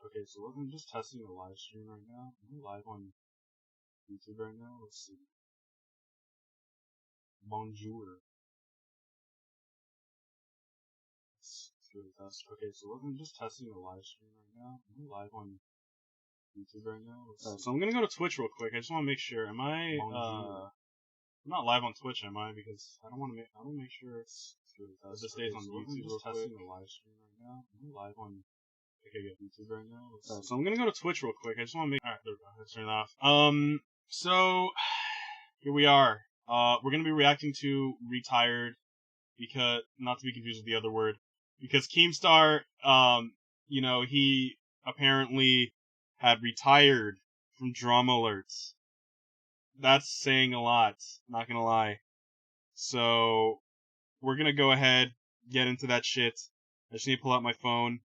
Okay, so I'm just testing the live stream right now. I'm live on YouTube right now. Let's see. Bonjour. Let's do the test. Okay, so I'm just testing the live stream right now. I'm live on YouTube right now. So I'm gonna go to Twitch real quick. I just want to make sure. Am I? I'm not live on Twitch, am I? Because I don't want to make. I want to make sure it's. It just stays on YouTube. I'm just testing the live stream right now. I'm live on. Okay, yeah, YouTube right now. So I'm gonna go to Twitch real quick. I just want to make. All right, there we go. Let's turn it off. So here we are. We're gonna be reacting to Retired, because not to be confused with the other word, because Keemstar, he apparently had retired from Drama Alerts. That's saying a lot. Not gonna lie. So we're gonna go ahead, get into that shit. I just need to pull out my phone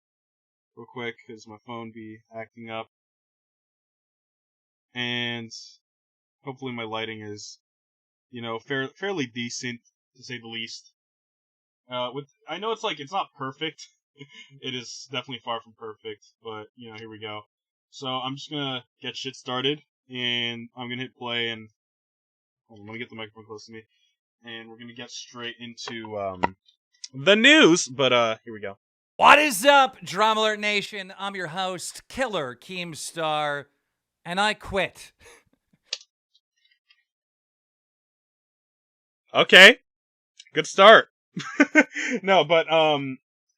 real quick, because my phone be acting up. And hopefully my lighting is, fairly decent, to say the least. I know it's not perfect. It is definitely far from perfect, but, here we go. So I'm just gonna get shit started, and I'm gonna hit play, and hold on, let me get the microphone close to me. And we're gonna get straight into, the news, but, here we go. What is up, Drama Alert Nation? I'm your host, Killer Keemstar, and I quit. Okay. Good start. No, but,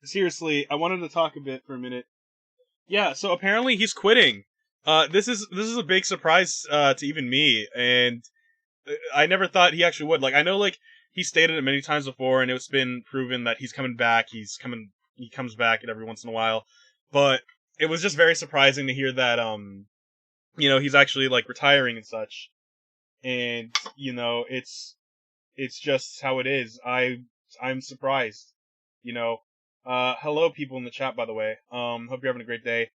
seriously, I wanted to talk a bit for a minute. Yeah, so apparently he's quitting. This is a big surprise, to even me, and I never thought he actually would. Like, I know, he stated it many times before, and it's been proven that he's coming back, he comes back every once in a while, but it was just very surprising to hear that, he's actually, retiring and such, and, it's just how it is. I'm surprised, hello people in the chat, by the way, hope you're having a great day.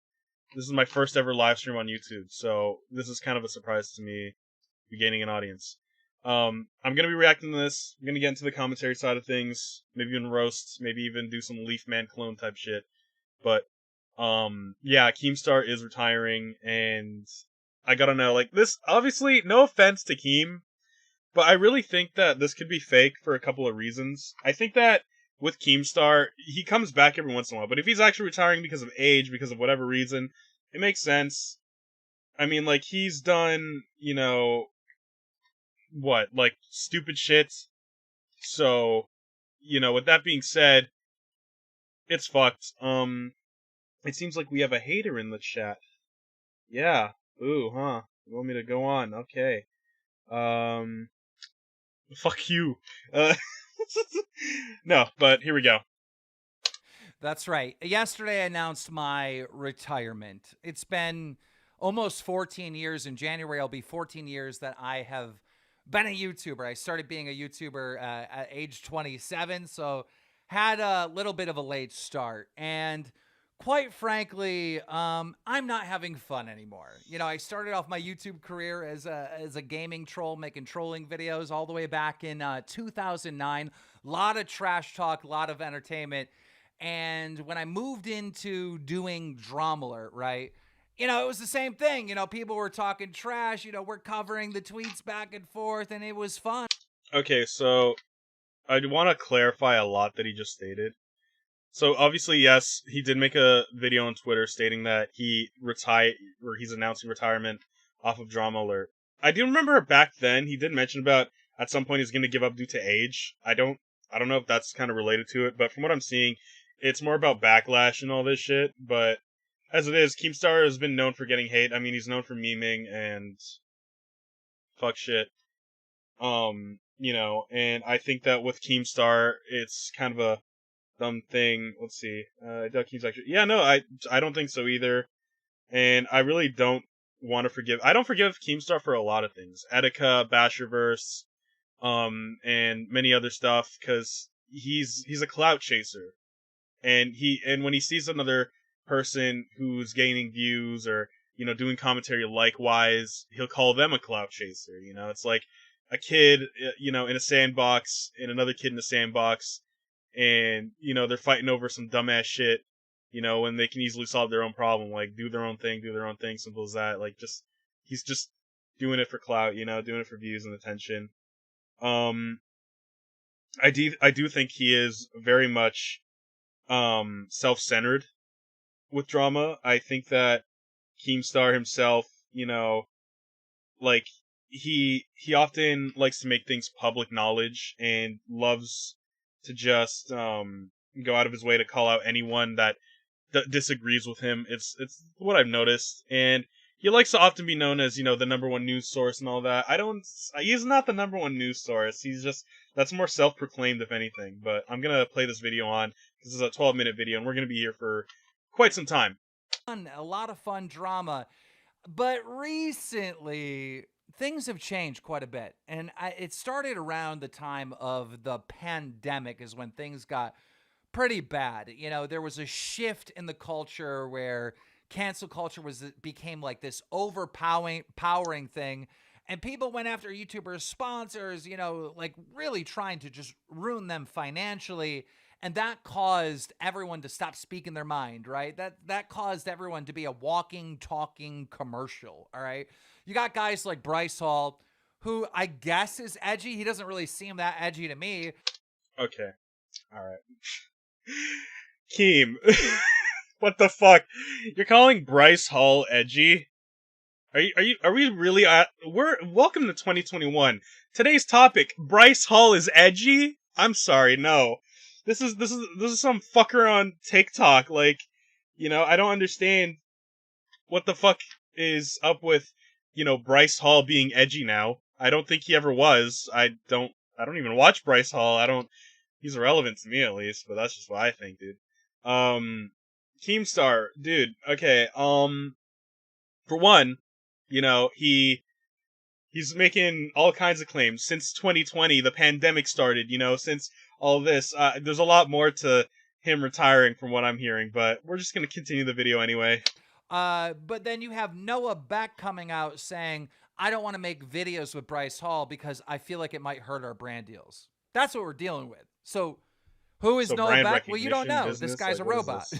This is my first ever live stream on YouTube, so this is kind of a surprise to me, gaining an audience. I'm gonna be reacting to this. I'm gonna get into the commentary side of things, maybe even roast, maybe even do some Leaf Man clone type shit. But, yeah, Keemstar is retiring, and I gotta know, this, obviously, no offense to Keem, but I really think that this could be fake for a couple of reasons. I think that with Keemstar, he comes back every once in a while, but if he's actually retiring because of age, because of whatever reason, it makes sense. I mean, he's done, stupid shit. So, with that being said, it's fucked. It seems like we have a hater in the chat. Yeah. Ooh, huh. You want me to go on? Okay. Fuck you. No, but here we go. That's right. Yesterday I announced my retirement. It's been almost 14 years. In January, it'll be 14 years that I have been a YouTuber. I started being a YouTuber at age 27, so had a little bit of a late start. And quite frankly, I'm not having fun anymore. I started off my YouTube career as a gaming troll, making trolling videos all the way back in 2009. A lot of trash talk, a lot of entertainment. And when I moved into doing Drama Alert, right, it was the same thing. People were talking trash. We're covering the tweets back and forth, and it was fun. Okay, so I want to clarify a lot that he just stated. So obviously, yes, he did make a video on Twitter stating that he's announcing retirement off of Drama Alert. I do remember back then he did mention about at some point he's going to give up due to age. I don't know if that's kind of related to it, but from what I'm seeing, it's more about backlash and all this shit. But as it is, Keemstar has been known for getting hate. I mean, he's known for memeing and fuck shit. And I think that with Keemstar, it's kind of a dumb thing. Let's see. Ducky's actually. Yeah, no, I don't think so either. And I really don't want to forgive. I don't forgive Keemstar for a lot of things. Etika, Basherverse, and many other stuff, because he's a clout chaser. And when he sees another person who's gaining views or, doing commentary likewise, he'll call them a clout chaser. It's like a kid, in a sandbox and another kid in a sandbox, and they're fighting over some dumbass shit, You know, when they can easily solve their own problem, like do their own thing, simple as that. Like he's just doing it for clout, you know, doing it for views and attention. I do think he is very much self-centered with drama. I think that Keemstar himself, you know, like he often likes to make things public knowledge and loves to just go out of his way to call out anyone that disagrees with him. It's what I've noticed, and he likes to often be known as, you know, the number one news source and all that. He's not the number one news source. He's just, that's more self-proclaimed if anything. But I'm gonna play this video on. This is a 12-minute video, and we're gonna be here for quite some time. A lot of fun drama. But recently, things have changed quite a bit. And it started around the time of the pandemic is when things got pretty bad. You know, there was a shift in the culture where cancel culture became like this overpowering thing. And people went after YouTubers, sponsors, you know, like really trying to just ruin them financially. And that caused everyone to stop speaking their mind, right? That caused everyone to be a walking, talking commercial, all right? You got guys like Bryce Hall, who I guess is edgy. He doesn't really seem that edgy to me. Okay. All right. Keem. What the fuck? You're calling Bryce Hall edgy? Are we really welcome to 2021. Today's topic, Bryce Hall is edgy? I'm sorry, no. This is some fucker on TikTok. Like, you know, I don't understand what the fuck is up with, you know, Bryce Hall being edgy now. I don't think he ever was. I don't even watch Bryce Hall. He's irrelevant to me at least, but that's just what I think, dude. Keemstar, dude, okay, for one, you know, he's making all kinds of claims. Since 2020, the pandemic started, you know, since all this, there's a lot more to him retiring from what I'm hearing, but we're just gonna continue the video anyway. But then you have Noah Beck coming out saying, I don't want to make videos with Bryce Hall because I feel like it might hurt our brand deals. That's what we're dealing with. So who is Noah Beck? Well, you don't know. Business? This guy's like, a robot.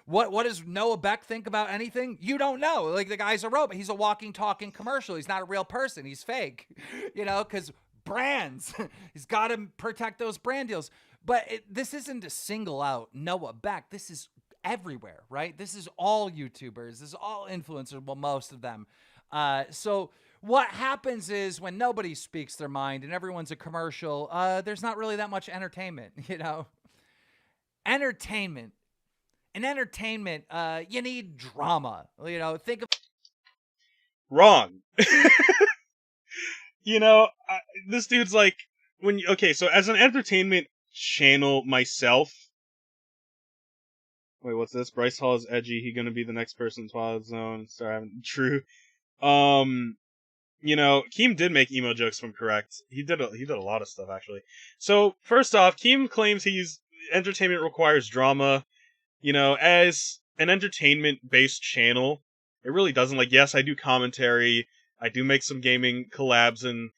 What does Noah Beck think about anything? You don't know. Like, the guy's a robot. He's a walking, talking commercial. He's not a real person. He's fake, you know, because brands, he's got to protect those brand deals. But this isn't to single out Noah Beck. This is everywhere, right? This is all YouTubers. This is all influencers. Well, most of them. So what happens is when nobody speaks their mind and everyone's a commercial, there's not really that much entertainment, you know? Entertainment. In entertainment, you need drama. You know, think of... Wrong. You know, this dude's like, okay, so as an entertainment channel myself, wait, what's this? Bryce Hall is edgy. He gonna be the next person in Twilight Zone. Sorry, true. You know, Keem did make emo jokes, if I'm correct. He did a lot of stuff, actually. So, first off, Keem claims entertainment requires drama. You know, as an entertainment-based channel, it really doesn't. Like, yes, I do commentary. I do make some gaming collabs and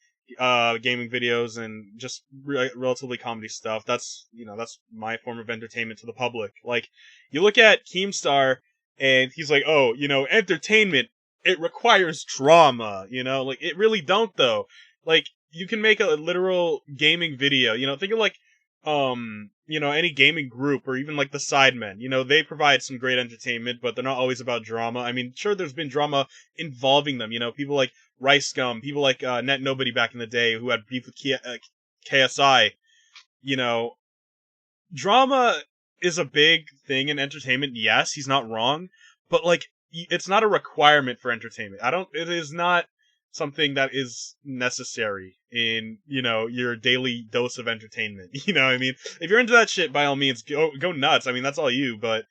gaming videos and just relatively comedy stuff. That's, you know, that's my form of entertainment to the public. Like, you look at Keemstar, and he's like, oh, you know, entertainment, it requires drama, you know? Like, it really don't, though. Like, you can make a literal gaming video, you know, think of, like, you know, any gaming group or even like the Sidemen, you know, they provide some great entertainment, but they're not always about drama. I mean, sure, there's been drama involving them, you know, people like Rice Gum, people like Net Nobody back in the day who had beef with KSI, you know, drama is a big thing in entertainment. Yes, he's not wrong, but like, it's not a requirement for entertainment. It is not something that is necessary in, you know, your daily dose of entertainment. You know what I mean? If you're into that shit, by all means, go nuts. I mean, that's all you, but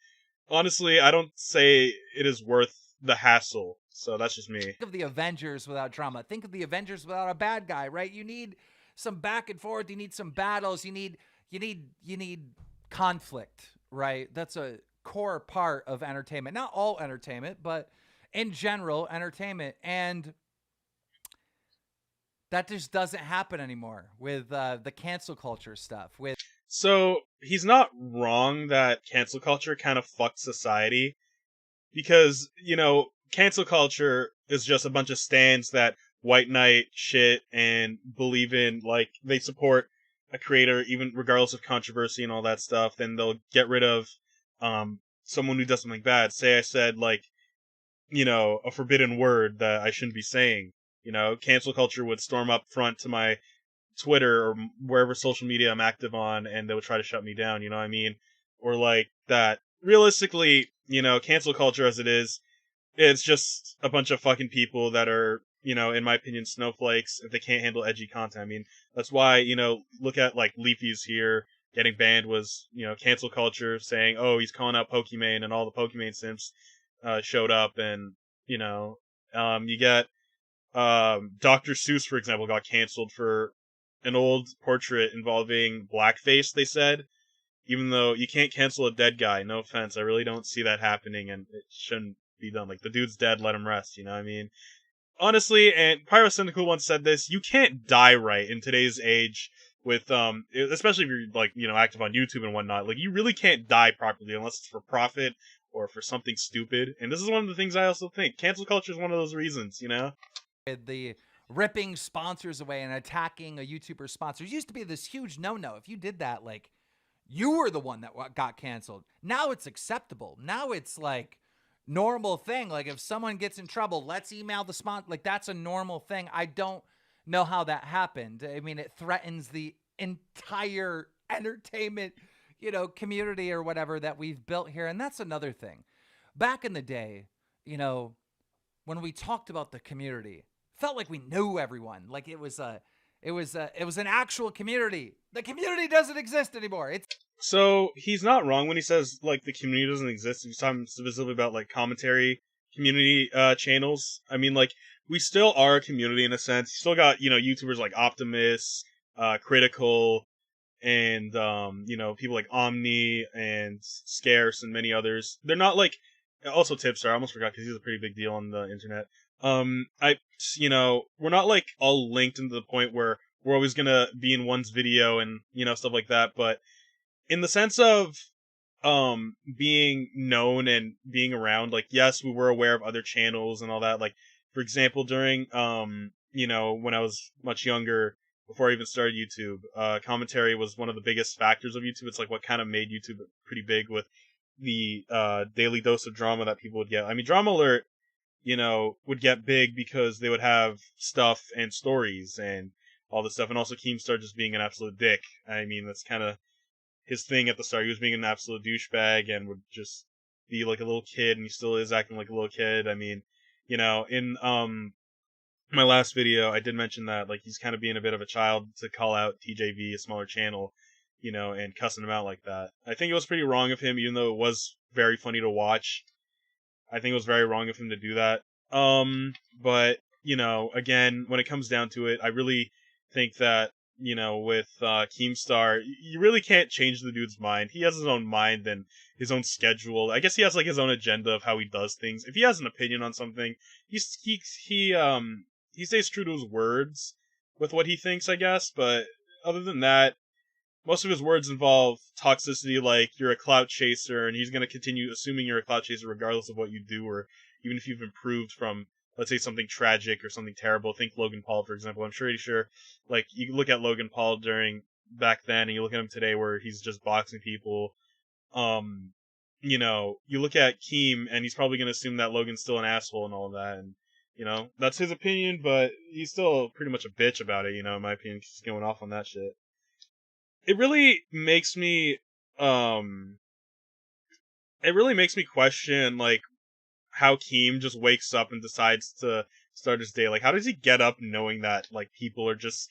honestly, I don't say it is worth the hassle. So that's just me. Think of the Avengers without drama. Think of the Avengers without a bad guy, right? You need some back and forth. You need some battles. You need conflict, right? That's a core part of entertainment. Not all entertainment, but in general, entertainment. And that just doesn't happen anymore with the cancel culture stuff. So he's not wrong that cancel culture kind of fucked society, because, cancel culture is just a bunch of stands that white knight shit and believe in, like, they support a creator even regardless of controversy and all that stuff. Then they'll get rid of someone who does something bad. Say I said, like, a forbidden word that I shouldn't be saying. Cancel culture would storm up front to my Twitter or wherever social media I'm active on, and they would try to shut me down, you know what I mean? Or like that. Realistically, cancel culture as it is, it's just a bunch of fucking people that are, in my opinion, snowflakes if they can't handle edgy content. I mean, that's why, look at like Leafy's here getting banned was, cancel culture saying, oh, he's calling out Pokimane, and all the Pokimane simps showed up, and, you get Dr. Seuss, for example, got canceled for an old portrait involving blackface, they said. Even though you can't cancel a dead guy, no offense, I really don't see that happening, and it shouldn't be done. Like, the dude's dead, let him rest, you know what I mean? Honestly, and Pyrocynical once said this, you can't die right in today's age with, especially if you're, like, active on YouTube and whatnot. Like, you really can't die properly unless it's for profit or for something stupid. And this is one of the things I also think. Cancel culture is one of those reasons, The ripping sponsors away and attacking a YouTuber sponsors used to be this huge no-no. If you did that, like, you were the one that got canceled. Now it's acceptable. Now it's like normal thing. Like, if someone gets in trouble, let's email the sponsor. Like, that's a normal thing. I don't know how that happened. I mean, it threatens the entire entertainment, community or whatever that we've built here. And that's another thing. Back in the day, when we talked about the community, felt like we knew everyone. Like it was an actual community. The community doesn't exist anymore. So he's not wrong when he says, like, the community doesn't exist. He's talking specifically about, like, commentary community channels. I mean, like, we still are a community in a sense. You still got, YouTubers like Optimus, Critical, and, people like Omni and Scarce and many others. They're not, like, also Tipster, I almost forgot because he's a pretty big deal on the internet. We're not, like, all linked into the point where we're always gonna be in one's video and, stuff like that, but in the sense of being known and being around, like, yes, we were aware of other channels and all that. Like, for example, during when I was much younger, before I even started YouTube, commentary was one of the biggest factors of YouTube. It's like what kind of made YouTube pretty big with the daily dose of drama that people would get. I mean, Drama Alert, would get big because they would have stuff and stories and all this stuff, and also Keemstar just being an absolute dick. I mean, that's kind of his thing at the start. He was being an absolute douchebag and would just be like a little kid, and he still is acting like a little kid. I mean, in my last video, I did mention that, like, he's kind of being a bit of a child to call out TJV, a smaller channel, and cussing him out like that. I think it was pretty wrong of him, even though it was very funny to watch. I think it was very wrong of him to do that. But, again, when it comes down to it, I really think that, with Keemstar, you really can't change the dude's mind. He has his own mind and his own schedule. I guess he has, like, his own agenda of how he does things. If he has an opinion on something, he stays true to his words with what he thinks, I guess. But other than that, most of his words involve toxicity, like you're a clout chaser, and he's going to continue assuming you're a clout chaser regardless of what you do, or even if you've improved from, let's say, something tragic or something terrible. Think Logan Paul, for example. I'm pretty sure, like, you look at Logan Paul during back then, and you look at him today where he's just boxing people. You look at Keem, and he's probably going to assume that Logan's still an asshole and all of that, and, that's his opinion, but he's still pretty much a bitch about it, in my opinion, 'cause he's going off on that shit. It really makes me, question, like, how Keem just wakes up and decides to start his day. Like, how does he get up knowing that, like, people are just,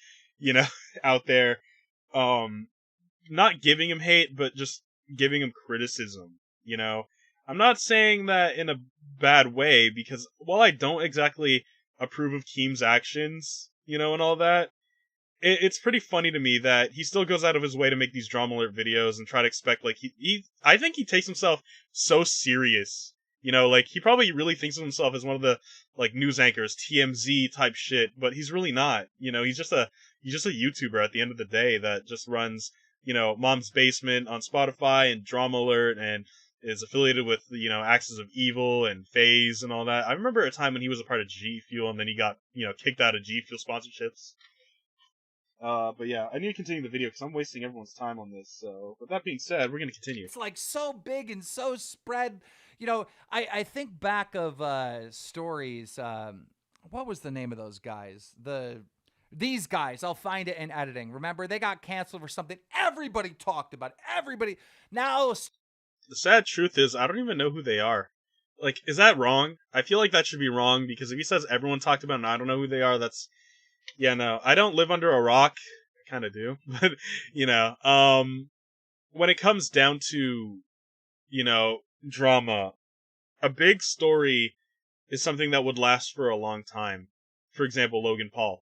out there, not giving him hate, but just giving him criticism, I'm not saying that in a bad way, because while I don't exactly approve of Keem's actions, and all that, it's pretty funny to me that he still goes out of his way to make these Drama Alert videos and try to expect, like, I think he takes himself so serious. Like, he probably really thinks of himself as one of the, like, news anchors, TMZ type shit, but he's really not. He's just a YouTuber at the end of the day that just runs, Mom's Basement on Spotify and Drama Alert, and is affiliated with Axis of Evil and FaZe and all that. I remember a time when he was a part of G Fuel, and then he got kicked out of G Fuel sponsorships. But yeah, I need to continue the video because I'm wasting everyone's time on this. So, with that being said, we're gonna continue. It's like so big and so spread. I think back of stories. What was the name of those guys? These guys. I'll find it in editing. Remember, they got canceled for something everybody talked about. Everybody now. The sad truth is, I don't even know who they are. Like, is that wrong? I feel like that should be wrong because if he says everyone talked about it and I don't know who they are, that's no. I don't live under a rock. I kind of do, but when it comes down to drama, a big story is something that would last for a long time. For example, Logan Paul,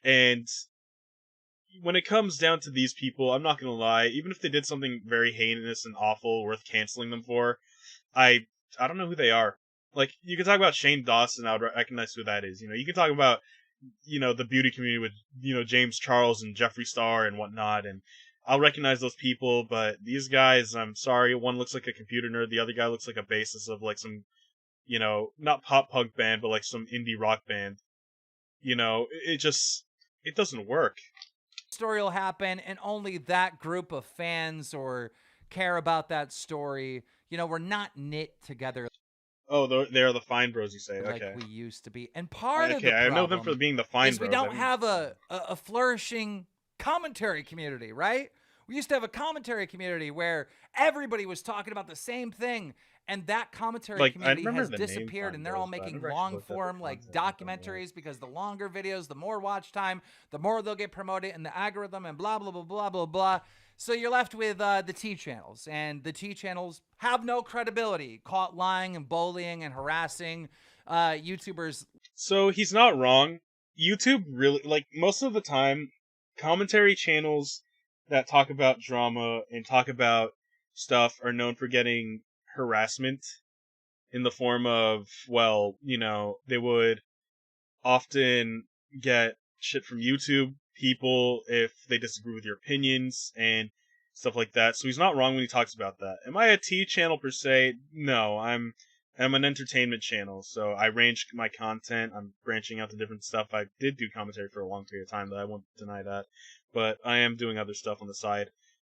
and when it comes down to these people, I'm not gonna lie, even if they did something very heinous and awful worth canceling them for, I don't know who they are. Like, you can talk about Shane Dawson, I would recognize who that is. You can talk about, the beauty community with, James Charles and Jeffree Star and whatnot, and I'll recognize those people, but these guys, I'm sorry, one looks like a computer nerd, the other guy looks like a bassist of, like, some, not pop punk band, but, like, some indie rock band. It doesn't work. Story will happen, and only that group of fans or care about that story. We're not knit together. Oh, they're the Fine Bros, you say? Like okay. we used to be, and part of the problem I know them for being the Fine is Bros. We don't have a flourishing commentary community, right? We used to have a commentary community where everybody was talking about the same thing, and that commentary community has disappeared, and they're all making long form like documentaries because the longer videos, the more watch time, the more they'll get promoted in the algorithm, and blah blah blah blah blah blah. So you're left with the T channels, and the T channels have no credibility, caught lying and bullying and harassing YouTubers. So he's not wrong. YouTube really, like, most of the time, commentary channels that talk about drama and talk about stuff are known for getting harassment in the form of, well, they would often get shit from YouTube people if they disagree with your opinions and stuff like that. So he's not wrong when he talks about that. Am I a T channel per se? No, I'm an entertainment channel, so I range my content. I'm branching out to different stuff. I did do commentary for a long period of time, though I won't deny that. But I am doing other stuff on the side.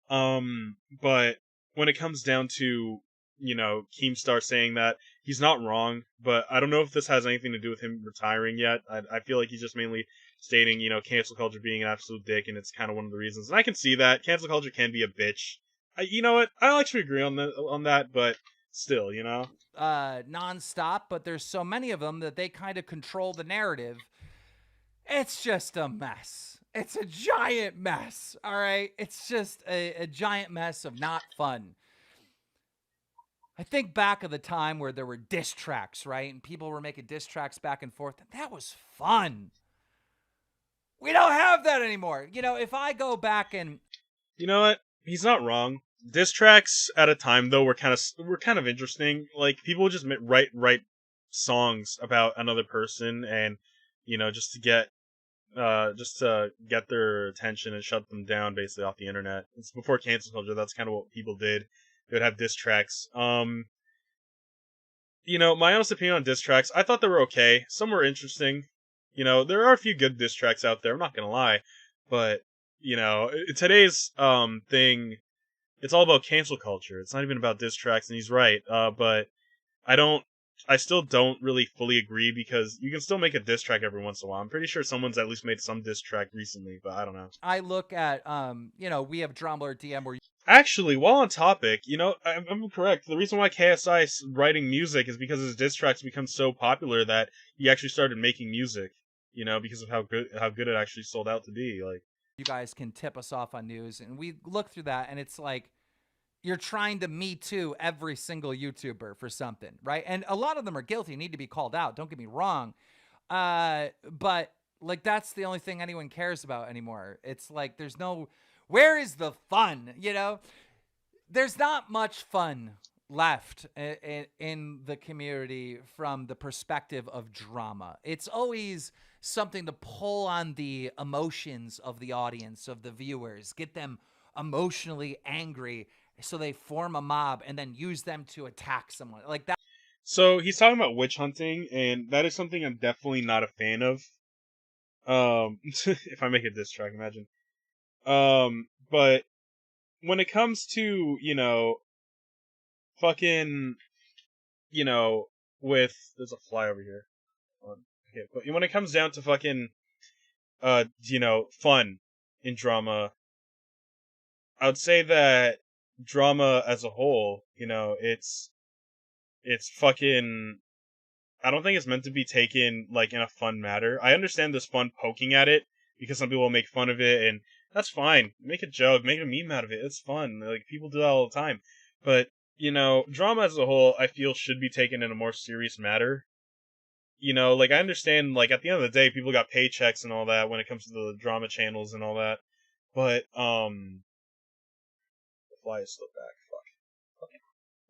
But when it comes down to, Keemstar saying that, he's not wrong, but I don't know if this has anything to do with him retiring yet. I feel like he's just mainly stating, cancel culture being an absolute dick, and it's kind of one of the reasons. And I can see that. Cancel culture can be a bitch. You know what? I'll actually agree on that, but still, non-stop, but there's so many of them that they kind of control the narrative. It's just a mess. It's a giant mess, all right? It's just a giant mess of not fun. I think back of the time where there were diss tracks, right? And people were making diss tracks back and forth. That was fun. We don't have that anymore. If I go back and... You know what? He's not wrong. Diss tracks at a time, though, were kind of interesting. Like, people would just write songs about another person and, just to get their attention and shut them down basically off the internet. It's before cancel culture. That's kind of what people did. They would have diss tracks. My honest opinion on diss tracks, I thought they were okay. Some were interesting. There are a few good diss tracks out there, I'm not gonna lie. But, today's thing, it's all about cancel culture. It's not even about diss tracks, and he's right. But I still don't really fully agree because you can still make a diss track every once in a while. I'm pretty sure someone's at least made some diss track recently, but I don't know. I look at, we have Drama or DM where... Actually, while on topic, I'm correct. The reason why KSI is writing music is because his diss tracks become so popular that he actually started making music. Because of how good it actually sold out to be. Like, you guys can tip us off on news, and we look through that, and it's like you're trying to Me Too every single YouTuber for something, right? And a lot of them are guilty, need to be called out. Don't get me wrong, but like that's the only thing anyone cares about anymore. It's like there's no... Where is the fun? There's not much fun left in the community from the perspective of drama. It's always something to pull on the emotions of the audience, of the viewers, get them emotionally angry, so they form a mob and then use them to attack someone. Like that. So he's talking about witch hunting, and that is something I'm definitely not a fan of. If I make a diss track, imagine. But when it comes to, fucking, you know, there's a fly over here. Okay, but when it comes down to fucking, fun in drama, I would say that drama as a whole, it's fucking. I don't think it's meant to be taken like in a fun manner. I understand there's fun poking at it because some people will make fun of it, and that's fine. Make a joke, make a meme out of it. It's fun. Like people do that all the time. But drama as a whole, I feel should be taken in a more serious matter. Like I understand, like at the end of the day, people got paychecks and all that when it comes to the drama channels and all that. But the fly is still back. Fuck. Okay.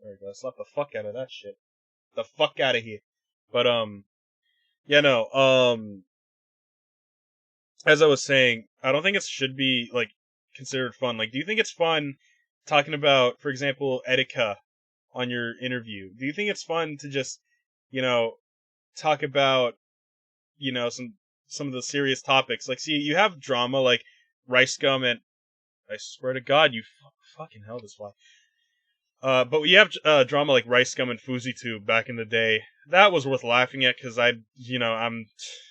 There we go. I slapped the fuck out of that shit. The fuck out of here. But yeah, no. As I was saying, I don't think it should be like considered fun. Like, do you think it's fun talking about, for example, Etika on your interview? Do you think it's fun to just, you know, talk about, some of the serious topics? Like, see, you have drama like Rice Gum and I swear to God, you fucking hell, this fly. But we have drama like Rice Gum and FouseyTube back in the day. That was worth laughing at because I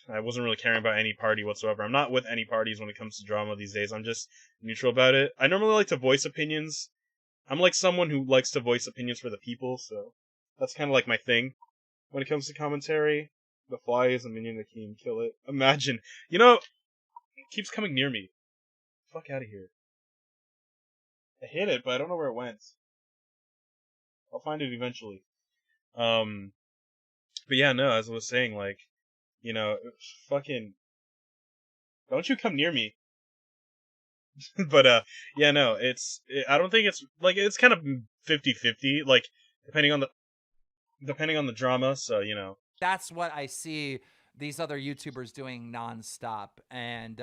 wasn't really caring about any party whatsoever. I'm not with any parties when it comes to drama these days. I'm just neutral about it. I normally like to voice opinions. I'm like someone who likes to voice opinions for the people, so that's kind of like my thing when it comes to commentary. The fly is a minion that can kill it. Imagine, it keeps coming near me. Fuck out of here. I hit it, but I don't know where it went. I'll find it eventually. But yeah, no, as I was saying, like, fucking, don't you come near me. But, yeah, no, I don't think it's kind of 50-50, like, depending on the drama, so. That's what I see these other YouTubers doing nonstop, and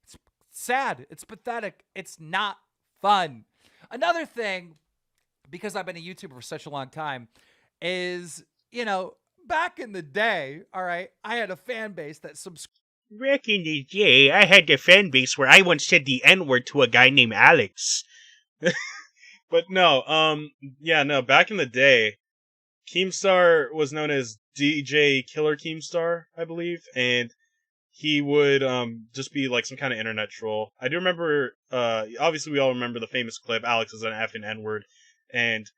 it's sad. It's pathetic. It's not fun. Another thing, because I've been a YouTuber for such a long time, is back in the day, all right, I had a fan base that subscribed. Back in the day, I had a fan base where I once said the N-word to a guy named Alex. But no, yeah, no, back in the day, Keemstar was known as DJ Killer Keemstar, I believe, and he would just be like some kind of internet troll. I do remember, obviously we all remember the famous clip, Alex is an effing N-word, and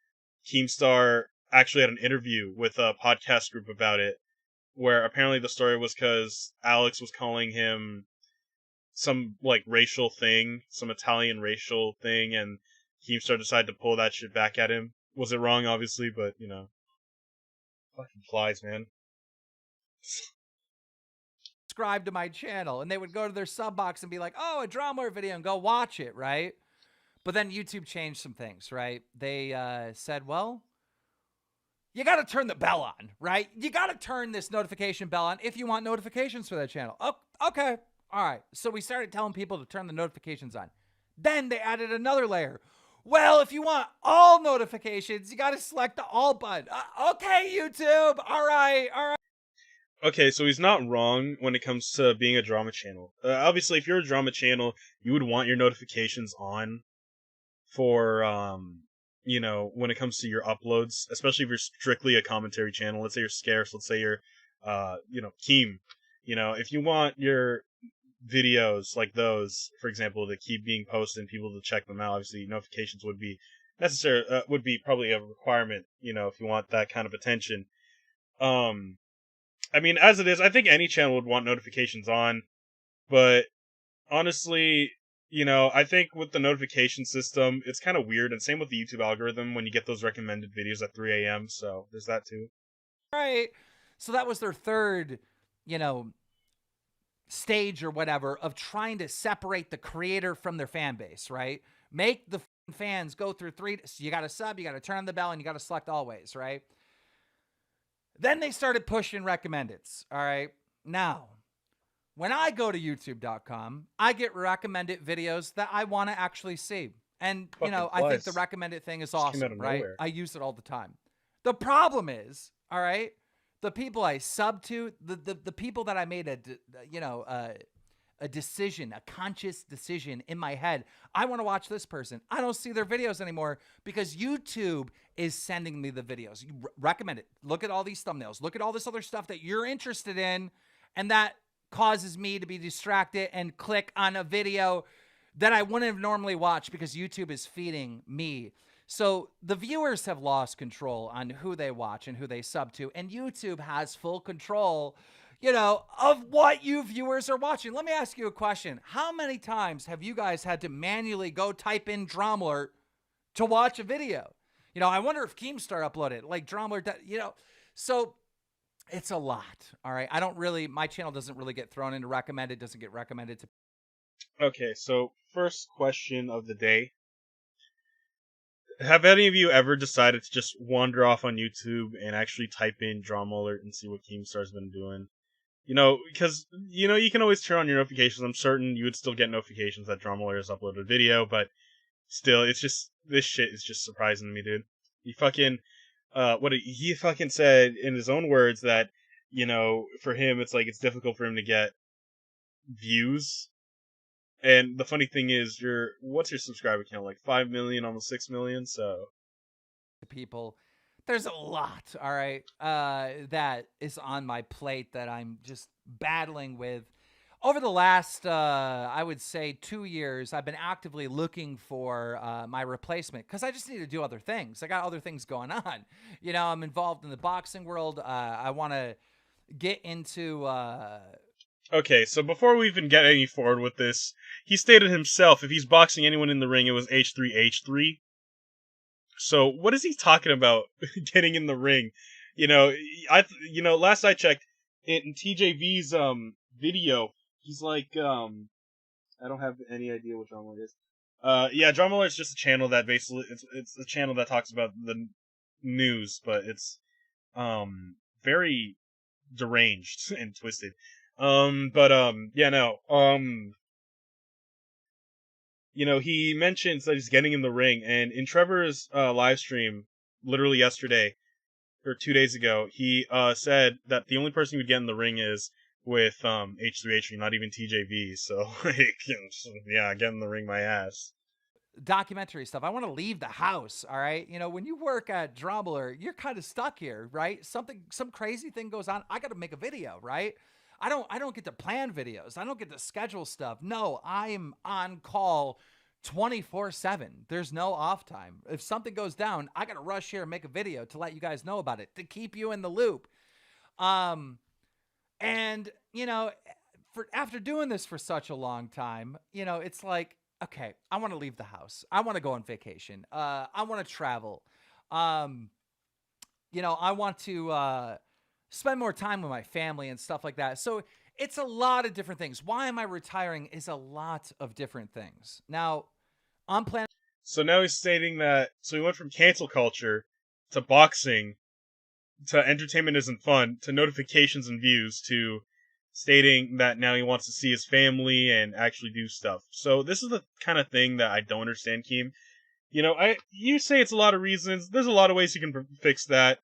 Keemstar actually had an interview with a podcast group about it, where apparently the story was because Alex was calling him some like racial thing, some Italian racial thing, and Keemstar decided to pull that shit back at him. Was it wrong, obviously, but fucking flies, man. Subscribe to my channel, and they would go to their sub box and be like, "Oh, a drama video," and go watch it, right? But then YouTube changed some things, right? They said, well, you got to turn the bell on, right? You got to turn this notification bell on if you want notifications for that channel. Oh, okay. All right. So we started telling people to turn the notifications on. Then they added another layer. Well, if you want all notifications, you got to select the all button. Okay, YouTube. All right. All right. Okay, so he's not wrong when it comes to being a drama channel. Obviously, if you're a drama channel, you would want your notifications on for, when it comes to your uploads, especially if you're strictly a commentary channel. Let's say you're Scarce, let's say you're, Keem. If you want your videos like those, for example, to keep being posted and people to check them out, obviously notifications would be necessary, would be probably a requirement, if you want that kind of attention. I mean, as it is, I think any channel would want notifications on, but honestly, I think with the notification system, it's kind of weird, and same with the YouTube algorithm when you get those recommended videos at 3 a.m., so there's that too. Right. So that was their third, stage or whatever of trying to separate the creator from their fan base, right? Make the fans go through so you got to sub, you got to turn on the bell, and you got to select always, right? Then they started pushing recommendeds, all right? Now, when I go to youtube.com, I get recommended videos that I want to actually see. And, you know, I think the recommended thing is awesome, right? Nowhere. I use it all the time. The problem is, all right, the people I sub to, the people that I made a decision, a conscious decision in my head. I want to watch this person. I don't see their videos anymore because YouTube is sending me the videos. You recommend it. Look at all these thumbnails. Look at all this other stuff that you're interested in. And that causes me to be distracted and click on a video that I wouldn't have normally watched because YouTube is feeding me. So the viewers have lost control on who they watch and who they sub to. And YouTube has full control, you know, of what you viewers are watching. Let me ask you a question. How many times have you guys had to manually go type in Drama Alert to watch a video? You know, I wonder if Keemstar uploaded it, like Drama Alert, you know. So it's a lot, all right? My channel doesn't really get thrown into recommended, doesn't get recommended to. Okay, so first question of the day. Have any of you ever decided to just wander off on YouTube and actually type in Drama Alert and see what Keemstar's been doing? You know, because, you know, you can always turn on your notifications. I'm certain you would still get notifications that Drama Alert has uploaded a video, but still, it's just, this shit is just surprising to me, dude. He fucking said in his own words that, you know, for him, it's like, it's difficult for him to get views. And the funny thing is, what's your subscriber count? Like 5 million, almost 6 million, so. People, there's a lot, all right, that is on my plate that I'm just battling with. Over the last, I would say 2 years, I've been actively looking for my replacement because I just need to do other things. I got other things going on. You know, I'm involved in the boxing world. I want to get into... Okay, so before we even get any forward with this, he stated himself, if he's boxing anyone in the ring, it was H3H3. So what is he talking about getting in the ring? You know, last I checked, in TJV's video, he's like, I don't have any idea what Drama Alert is. Yeah, Drama Alert is just a channel that basically, it's a channel that talks about the news, but it's very deranged and twisted. You know, he mentions that he's getting in the ring, and in Trevor's live stream, literally yesterday, or 2 days ago, he said that the only person he would get in the ring is with H3H3, not even TJV, so, like, yeah, get in the ring my ass. Documentary stuff. I want to leave the house, all right? You know, when you work at Drama Alert, you're kind of stuck here, right? Some crazy thing goes on, I got to make a video, right? I don't get to plan videos. I don't get to schedule stuff. No, I am on call 24/7. There's no off time. If something goes down, I got to rush here and make a video to let you guys know about it, to keep you in the loop. And you know, after doing this for such a long time, you know, it's like, okay, I want to leave the house. I want to go on vacation. I want to travel. You know, I want to spend more time with my family and stuff like that. So it's a lot of different things. Why am I retiring is a lot of different things. Now, I'm planning. So now he's stating that, so he went from cancel culture to boxing to entertainment isn't fun to notifications and views to stating that now he wants to see his family and actually do stuff. So this is the kind of thing that I don't understand, Keem. You know, you say it's a lot of reasons. There's a lot of ways you can fix that.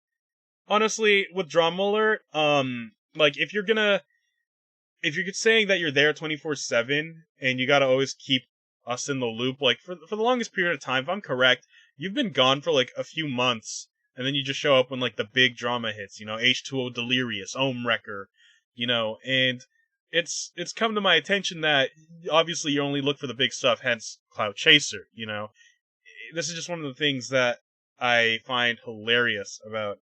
Honestly, with Drama Alert, like if you're saying that you're there 24/7 and you gotta always keep us in the loop, like for the longest period of time, if I'm correct, you've been gone for like a few months, and then you just show up when like the big drama hits, you know, H2O Delirious, Ohm Wrecker, you know, and it's come to my attention that obviously you only look for the big stuff, hence Cloud Chaser, you know. This is just one of the things that I find hilarious about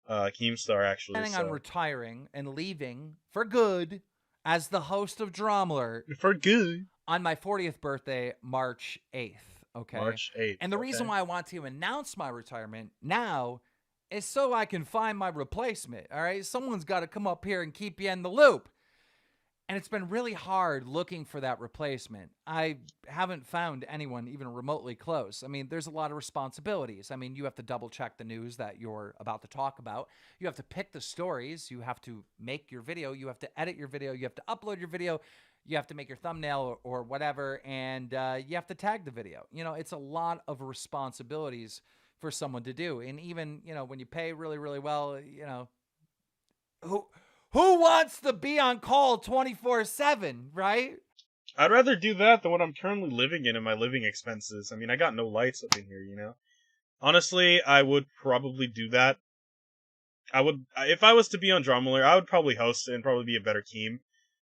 Keemstar, actually. Planning on retiring and leaving for good as the host of Drama Alert. For good. On my 40th birthday, March 8th. Okay. March 8th. And the reason why I want to announce my retirement now is so I can find my replacement. All right. Someone's got to come up here and keep you in the loop. And it's been really hard looking for that replacement. I haven't found anyone even remotely close. I mean, there's a lot of responsibilities. I mean, you have to double check the news that you're about to talk about. You have to pick the stories. You have to make your video. You have to edit your video. You have to upload your video. You have to make your thumbnail or whatever. And you have to tag the video. You know, it's a lot of responsibilities for someone to do. And even, you know, when you pay really, really well, you know, who wants to be on call 24/7, right? I'd rather do that than what I'm currently living in and my living expenses. I mean, I got no lights up in here, you know? Honestly, I would probably do that. If I was to be on Dromler, I would probably host it and probably be a better Keem.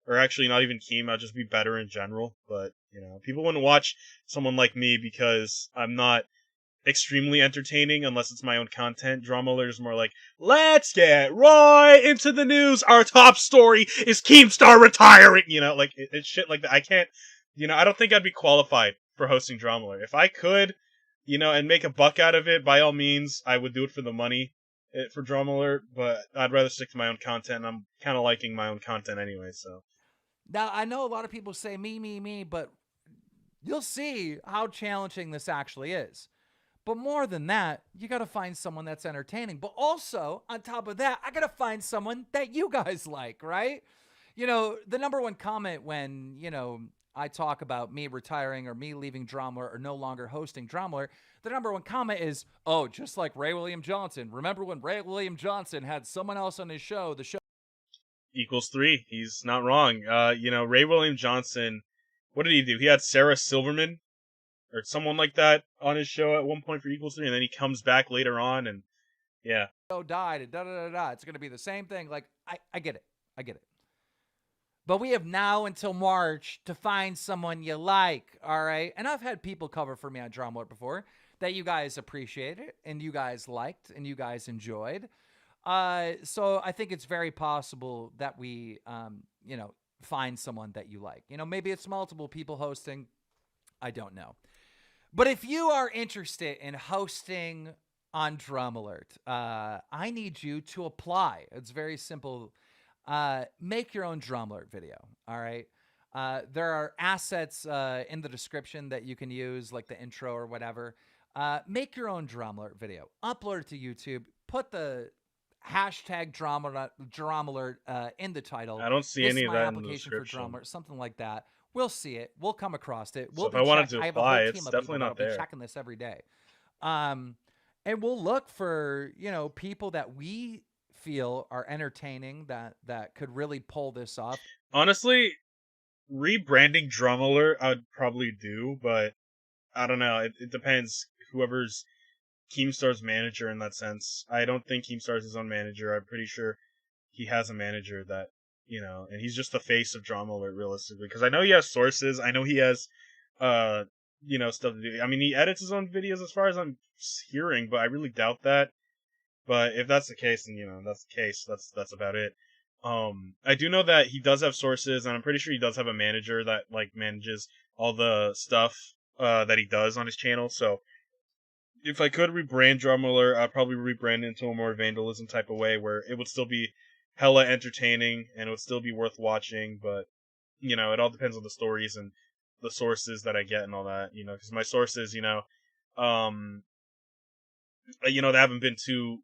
Or actually, not even Keem, I'd just be better in general. But, you know, people wouldn't watch someone like me because I'm not extremely entertaining unless it's my own content. Drama is more like, let's get right into the news. Our top story is Keemstar retiring. You know, like it's shit like that. I can't, you know, I don't think I'd be qualified for hosting Drama. If I could, you know, and make a buck out of it, by all means, I would do it for the money for Drama. But I'd rather stick to my own content. And I'm kind of liking my own content anyway. So now I know a lot of people say me, but you'll see how challenging this actually is. But more than that, you got to find someone that's entertaining. But also, on top of that, I got to find someone that you guys like, right? You know, the number one comment when, you know, I talk about me retiring or me leaving Dromler or no longer hosting Dromler, the number one comment is, oh, just like Ray William Johnson. Remember when Ray William Johnson had someone else on his show, the show equals 3. He's not wrong. You know, Ray William Johnson, what did he do? He had Sarah Silverman or someone like that on his show at one point for Equals 3, and then he comes back later on, and yeah. died and da-da-da-da. It's going to be the same thing. Like, I get it. I get it. But we have now until March to find someone you like, all right? And I've had people cover for me on Drama Alert before that you guys appreciated and you guys liked and you guys enjoyed. So I think it's very possible that we, you know, find someone that you like. You know, maybe it's multiple people hosting. I don't know. But if you are interested in hosting on Drum Alert, I need you to apply. It's very simple. Make your own Drum Alert video, all right? There are assets in the description that you can use, like the intro or whatever. Make your own Drum Alert video. Upload it to YouTube. Put the hashtag Drum Alert in the title. I don't see This any is of my that in the application for description. Drum Alert, something like that. We'll see it. We'll come across it. So We'll if be I wanted to I have a apply, whole it's team of definitely people not that'll be there. checking this every day. And we'll look for, you know, people that we feel are entertaining that could really pull this off. Honestly, rebranding Drum Alert I would probably do, but I don't know. It depends. Whoever's Keemstar's manager in that sense. I don't think Keemstar's his own manager. I'm pretty sure he has a manager that, you know, and he's just the face of Drama Alert realistically. Because I know he has sources. I know he has, you know, stuff to do. I mean, he edits his own videos as far as I'm hearing, but I really doubt that. But if that's the case, then, you know, that's the case. That's about it. I do know that he does have sources, and I'm pretty sure he does have a manager that, like, manages all the stuff, that he does on his channel. So, if I could rebrand Drama Alert, I'd probably rebrand it into a more Vandalism type of way where it would still be hella entertaining and it would still be worth watching, but, you know, it all depends on the stories and the sources that I get and all that, you know, because my sources, you know, they haven't been too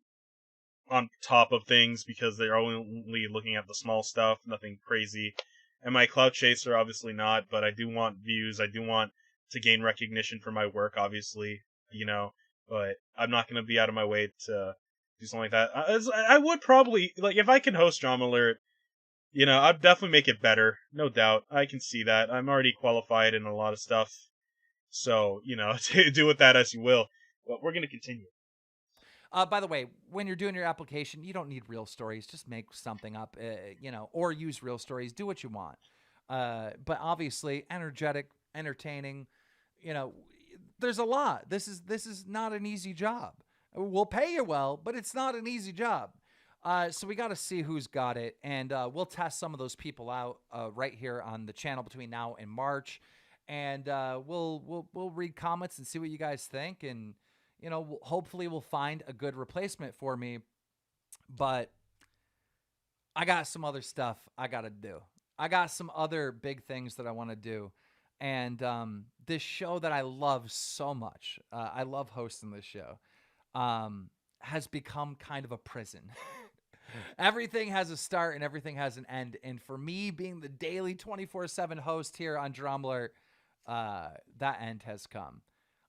on top of things because they're only looking at the small stuff, nothing crazy. And my Cloud Chaser, obviously not, but I do want views, I do want to gain recognition for my work, obviously, you know, but I'm not going to be out of my way to do something like that. I would probably, like, if I can host Drama Alert, you know, I'd definitely make it better, no doubt. I can see that. I'm already qualified in a lot of stuff, so, you know, do with that as you will. But we're going to continue. By the way, when you're doing your application, you don't need real stories. Just make something up, you know, or use real stories. Do what you want. But obviously, energetic, entertaining, you know, there's a lot. This is not an easy job. We'll pay you well, but it's not an easy job. So we got to see who's got it, and we'll test some of those people out right here on the channel between now and March, and we'll read comments and see what you guys think, and you know, hopefully we'll find a good replacement for me. But I got some other stuff I got to do. I got some other big things that I want to do. And this show that I love so much, I love hosting this show, has become kind of a prison. Everything has a start and everything has an end. And for me, being the daily 24/7 host here on Drum Alert, that end has come.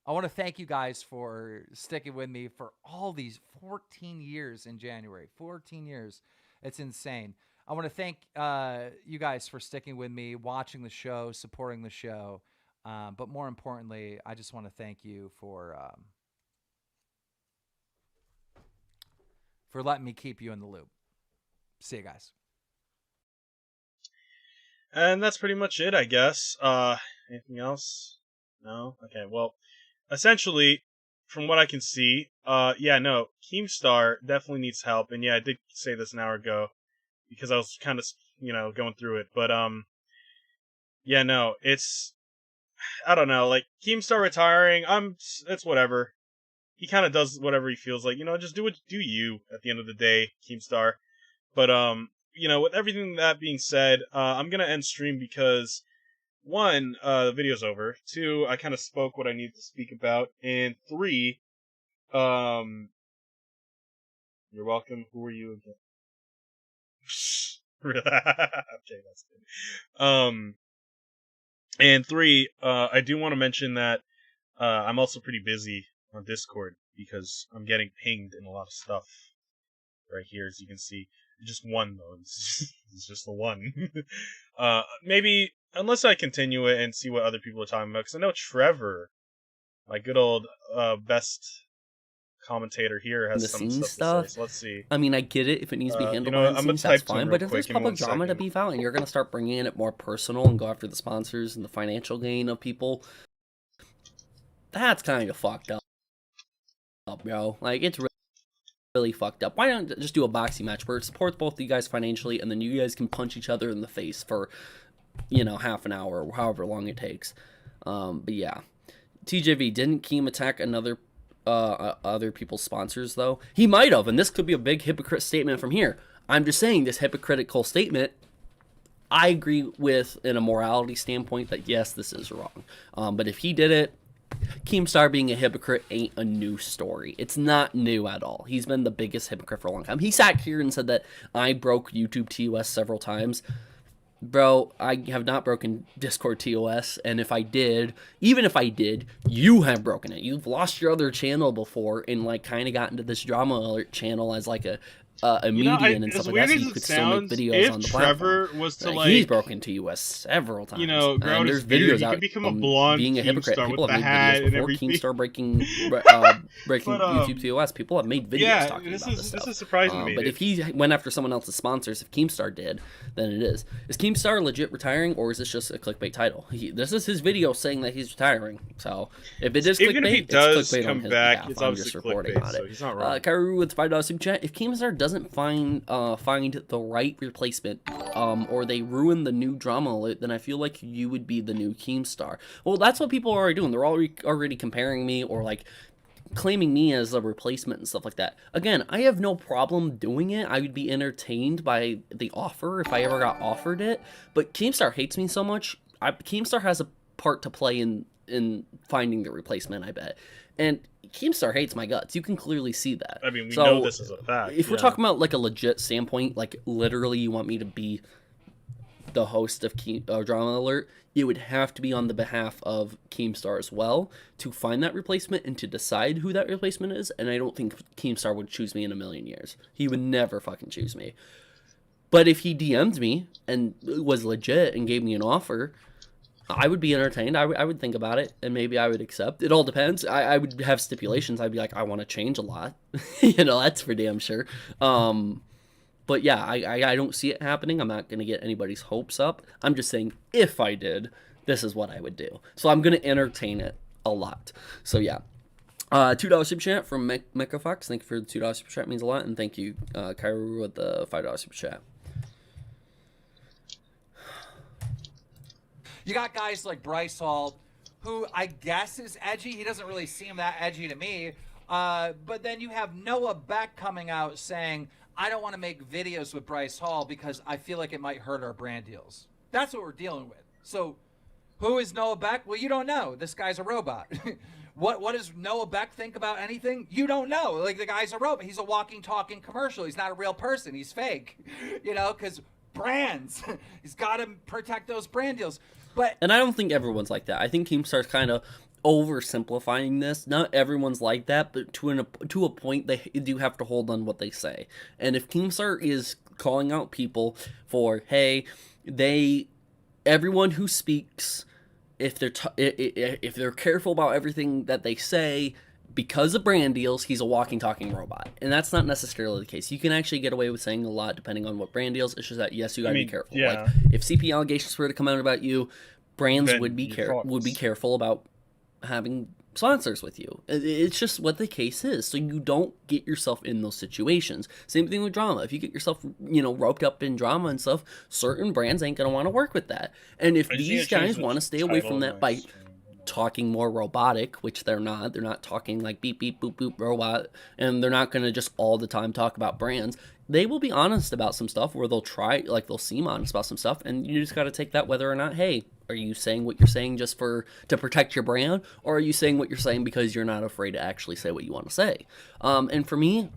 I want to thank you guys for sticking with me for all these 14 years in January. 14 years. It's insane. I want to thank you guys for sticking with me, watching the show, supporting the show. But more importantly, I just want to thank you for letting me keep you in the loop. See you guys. And that's pretty much it, I guess. Anything else? No? Okay, well, essentially, from what I can see, Keemstar definitely needs help, and yeah, I did say this an hour ago, because I was kind of, going through it, but, it's, I don't know, like, Keemstar retiring, it's whatever. He kind of does whatever he feels like, just do you, at the end of the day, Keemstar. But, with everything that being said, I'm gonna end stream because, one, the video's over. Two, I kind of spoke what I needed to speak about. And three, you're welcome. Who are you again? Okay, that's good. And three, I do want to mention that, I'm also pretty busy on Discord because I'm getting pinged in a lot of stuff right here, as you can see. Just one, though. It's just the one. Maybe, unless I continue it and see what other people are talking about, because I know Trevor, my good old best commentator here, has some stuff to say, so let's see. I mean, I get it. If it needs to be handled behind the scenes, that's fine. But if there's public drama to be found, and you're going to start bringing in it more personal and go after the sponsors and the financial gain of people, that's kind of fucked up, bro. Like, it's really fucked up. Why not just do a boxing match where it supports both of you guys financially, and then you guys can punch each other in the face for, half an hour or however long it takes. But yeah, TJV, didn't Keem attack other people's sponsors though? He might have, and this could be a big hypocrite statement from here. I'm just saying this hypocritical statement, I agree with in a morality standpoint that yes, this is wrong. But if he did it, Keemstar being a hypocrite ain't a new story. It's not new at all. He's been the biggest hypocrite for a long time. He sat here and said that I broke YouTube TOS several times. Bro, I have not broken Discord TOS, and if I did, even if I did, you have broken it. You've lost your other channel before and kind of got into this Drama Alert channel as a median and stuff like that, so you could still make videos on the platform. Was to he's broken TOS several times. And there's videos out become a blonde being a hypocrite. People have made videos before Keemstar breaking YouTube TOS. People have made videos talking about this stuff. This is surprising to me. But if he went after someone else's sponsors, if Keemstar did, then it is. Is Keemstar legit retiring, or is this just a clickbait title? This is his video saying that he's retiring. So if it is even clickbait, if he does it's clickbait come on his back, behalf. it's I'm obviously just reporting clickbait, on so it. he's not wrong. Kairu with $5 super chat. If Keemstar doesn't find the right replacement, or they ruin the new Drama Alert, then I feel like you would be the new Keemstar. Well, that's what people are already doing. They're already comparing me or claiming me as a replacement and stuff like that. Again, I have no problem doing it. I would be entertained by the offer if I ever got offered it. But Keemstar hates me so much. Keemstar has a part to play in finding the replacement, I bet. And Keemstar hates my guts. You can clearly see that. I mean, we know this is a fact. If we're talking about a legit standpoint, literally you want me to be the host of Drama Alert, it would have to be on the behalf of Keemstar as well to find that replacement and to decide who that replacement is. And I don't think Keemstar would choose me in a million years. He would never fucking choose me. But if he DM'd me and was legit and gave me an offer, I would be entertained. I would think about it, and maybe I would accept. It all depends. I would have stipulations. I'd be like, I want to change a lot. That's for damn sure. But yeah, I don't see it happening. I'm not going to get anybody's hopes up. I'm just saying, if I did, this is what I would do. So I'm going to entertain it a lot. So yeah. $2 super chat from Mecha Fox. Thank you for the $2 super chat. It means a lot. And thank you, Kairu, with the $5 super chat. You got guys like Bryce Hall, who I guess is edgy. He doesn't really seem that edgy to me. But then you have Noah Beck coming out saying, I don't want to make videos with Bryce Hall because I feel like it might hurt our brand deals. That's what we're dealing with. So who is Noah Beck? Well, you don't know. This guy's a robot. What does Noah Beck think about anything? You don't know. Like, the guy's a robot. He's a walking, talking commercial. He's not a real person. He's fake. Because brands. He's got to protect those brand deals. And I don't think everyone's like that. I think Keemstar's kind of oversimplifying this. Not everyone's like that, but to a point, they do have to hold on what they say. And if Keemstar is calling out people for, hey, everyone who speaks, if they're careful about everything that they say, because of brand deals, he's a walking, talking robot. And that's not necessarily the case. You can actually get away with saying a lot depending on what brand deals. It's just that, yes, you gotta be careful. Yeah. Like, if CP allegations were to come out about you, brands would be careful about having sponsors with you. It's just what the case is, so you don't get yourself in those situations. Same thing with drama. If you get yourself, roped up in drama and stuff, certain brands ain't gonna want to work with that. And if these guys want to stay away from that by talking more robotic, which they're not talking like beep beep boop boop robot, and they're not gonna just all the time talk about brands. They will be honest about some stuff, where they'll seem honest about some stuff, and you just got to take that whether or not, hey, are you saying what you're saying just to protect your brand, or are you saying what you're saying because you're not afraid to actually say what you want to say? And for me,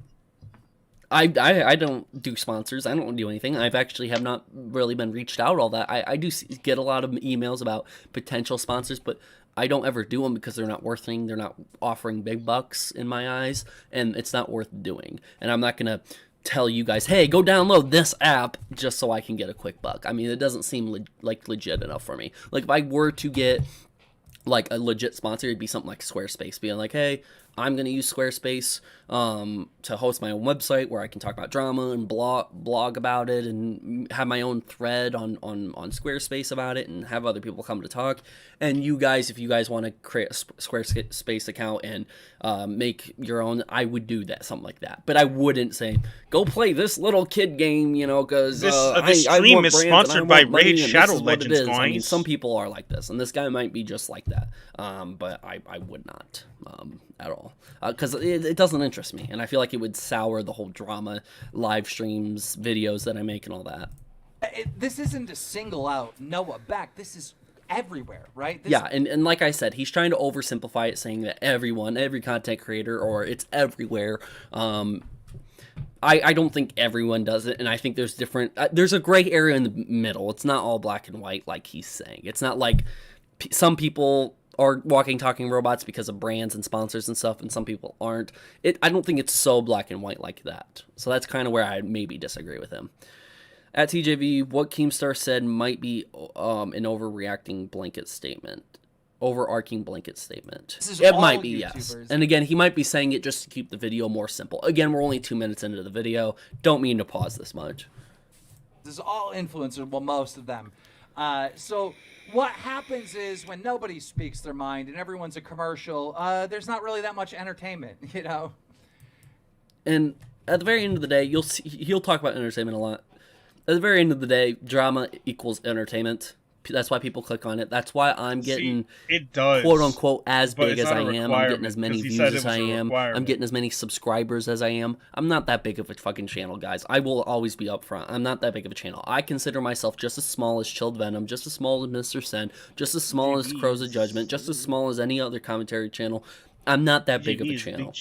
I don't do sponsors. I don't do anything. I've actually have not really been reached out all that. I do get a lot of emails about potential sponsors, but I don't ever do them because they're not worth anything. They're not offering big bucks in my eyes, and it's not worth doing. And I'm not going to tell you guys, hey, go download this app just so I can get a quick buck. I mean, it doesn't seem legit enough for me. Like, if I were to get like a legit sponsor, it'd be something like Squarespace, being like, hey, I'm going to use Squarespace to host my own website where I can talk about drama and blog about it, and have my own thread on Squarespace about it, and have other people come to talk. And you guys, if you guys want to create a Squarespace account and make your own, I would do that, something like that. But I wouldn't say, go play this little kid game, because this stream is sponsored by Raid Shadow Legends, guys. I mean, some people are like this, and this guy might be just like that. But I would not at all, because it doesn't interest me, and I feel like it would sour the whole drama, live streams, videos that I make, and all that. This isn't to single out Noah Beck. This is everywhere, right? And like I said, he's trying to oversimplify it, saying that every content creator, or it's everywhere. I don't think everyone does it, and I think there's a gray area in the middle. It's not all black and white like he's saying. It's not like some people are walking, talking robots because of brands and sponsors and stuff, and some people aren't. I don't think it's so black and white like that. So that's kind of where I maybe disagree with him. At TJV, what Keemstar said might be an overarching blanket statement. It might be, yes. And again, he might be saying it just to keep the video more simple. Again, we're only 2 minutes into the video. Don't mean to pause this much. This is all influencers, well, most of them. So what happens is when nobody speaks their mind and everyone's a commercial, there's not really that much entertainment, And at the very end of the day, he'll talk about entertainment a lot. At the very end of the day, drama equals entertainment. That's why people click on it. That's why I'm getting, quote unquote, as big as I am. I'm getting as many views as I am. I'm getting as many subscribers as I am. I'm not that big of a fucking channel, guys. I will always be upfront. I'm not that big of a channel. I consider myself just as small as Chilled Venom, just as small as Mr. Sen, just as small as Crows of Judgment, just as small as any other commentary channel. I'm not that big of a channel.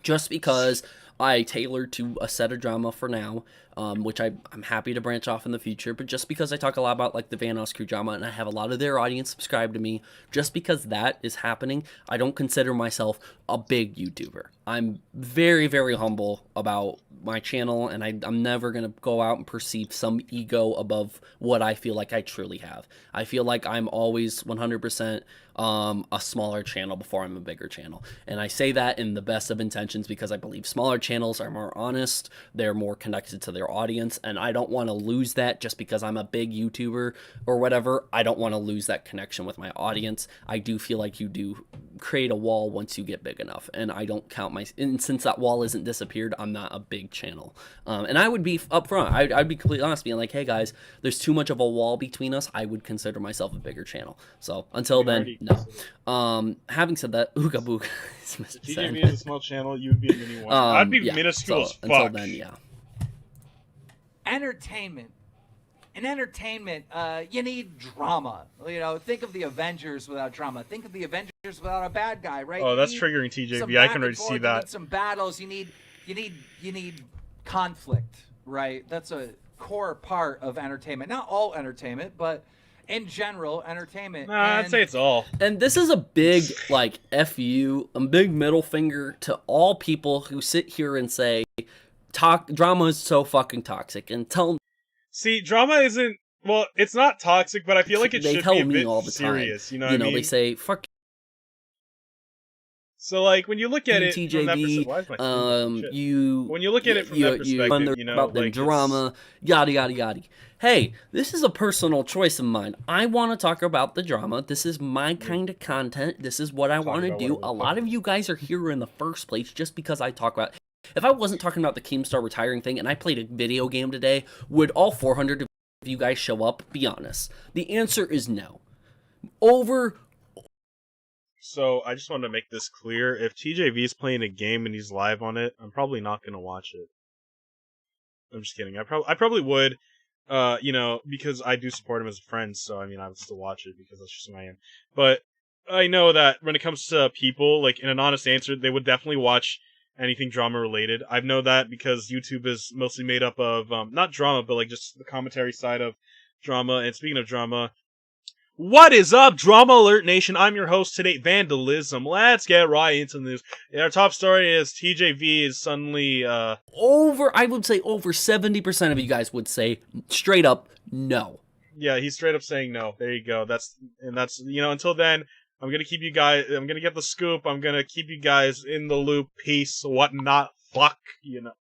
Just because I tailor to a set of drama for now, which I'm happy to branch off in the future, but just because I talk a lot about like the Vanos crew drama and I have a lot of their audience subscribe to me, just because that is happening, I don't consider myself a big YouTuber. I'm very, very humble about my channel, and I'm never going to go out and perceive some ego above what I feel like I truly have. I feel like I'm always 100% a smaller channel before I'm a bigger channel. And I say that in the best of intentions because I believe smaller channels are more honest, they're more connected to their audience, and I don't want to lose that just because I'm a big YouTuber or whatever. I don't want to lose that connection with my audience. I do feel like you do create a wall once you get big enough, and I don't count and since that wall isn't disappeared, I'm not a big channel. And I would be upfront. I'd be completely honest, being like, hey guys, there's too much of a wall between us. I would consider myself a bigger channel. So until then, no. Having said that, Ooga Booga. TJV is a small channel. You would be a mini one. I'd be minuscule as fuck. Until then, yeah. Entertainment in entertainment, you need drama. You know, think of the Avengers without drama. Think of the Avengers without a bad guy, right? Oh, that's triggering TJV. I can already see that. You need some battles. You need conflict, right? That's a core part of entertainment. Not all entertainment, but in general, entertainment. I'd say it's all. And this is a big, like, F-you, a big middle finger to all people who sit here and say, drama is so fucking toxic, and tell... See, drama isn't... Well, it's not toxic, but I feel like it should be a bit all the serious, time. You know what I mean? They say, fuck... So, like, when you look at it TJV, from that perspective, when you look at it from that perspective, you know, about the like drama, yada yada yada. Hey, this is a personal choice of mine. I want to talk about the drama. This is my kind of content. This is what I want to do. A lot of you guys are here in the first place just because I talk about it. If I wasn't talking about the Keemstar retiring thing and I played a video game today, would all 400 of you guys show up? Be honest. The answer is no. So, I just want to make this clear. If TJV is playing a game and he's live on it, I'm probably not going to watch it. I'm just kidding. I probably would, you know, because I do support him as a friend, so, I mean, I would still watch it because that's just who I am. But I know that when it comes to people, like, in an honest answer, they would definitely watch anything drama-related. I know that because YouTube is mostly made up of, not drama, but, like, just the commentary side of drama. And speaking of drama... What is up, Drama Alert Nation? I'm your host today, Vandalism. Let's get right into the news. Our top story is TJV is suddenly, I would say over 70% of you guys would say straight up no. Yeah, he's straight up saying no. There you go. That's, you know, until then, I'm gonna get the scoop. I'm gonna keep you guys in the loop. Peace, whatnot, fuck, you know.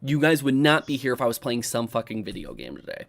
You guys would not be here if I was playing some fucking video game today.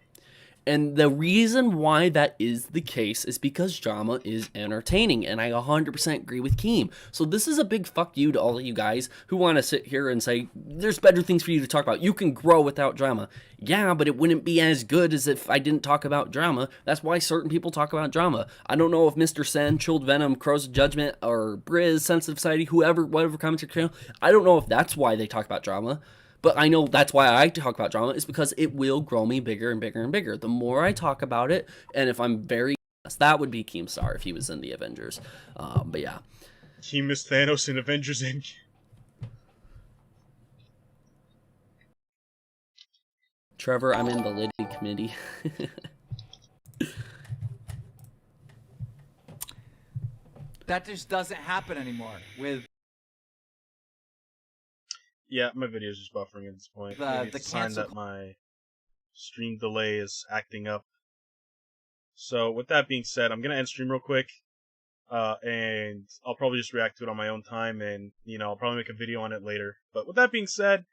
And the reason why that is the case is because drama is entertaining, and I 100% agree with Keem. So this is a big fuck you to all of you guys who want to sit here and say, there's better things for you to talk about. You can grow without drama. Yeah, but it wouldn't be as good as if I didn't talk about drama. That's why certain people talk about drama. I don't know if Mr. Sen, Chilled Venom, Crow's Judgment, or Briz, Sensitive Society, whatever commentary channel, I don't know if that's why they talk about drama. But I know that's why I talk about drama, is because it will grow me bigger and bigger and bigger. The more I talk about it, and if I'm very honest, that would be Keemstar if he was in the Avengers. But yeah. Keem is Thanos in Avengers Inc. Trevor, I'm in the Liddy committee. That just doesn't happen anymore with... Yeah, my video is just buffering at this point. Maybe it's a sign that my stream delay is acting up. So, with that being said, I'm going to end stream real quick. And I'll probably just react to it on my own time. And, you know, I'll probably make a video on it later. But with that being said,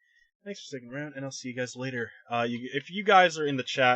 thanks for sticking around. And I'll see you guys later. If you guys are in the chat,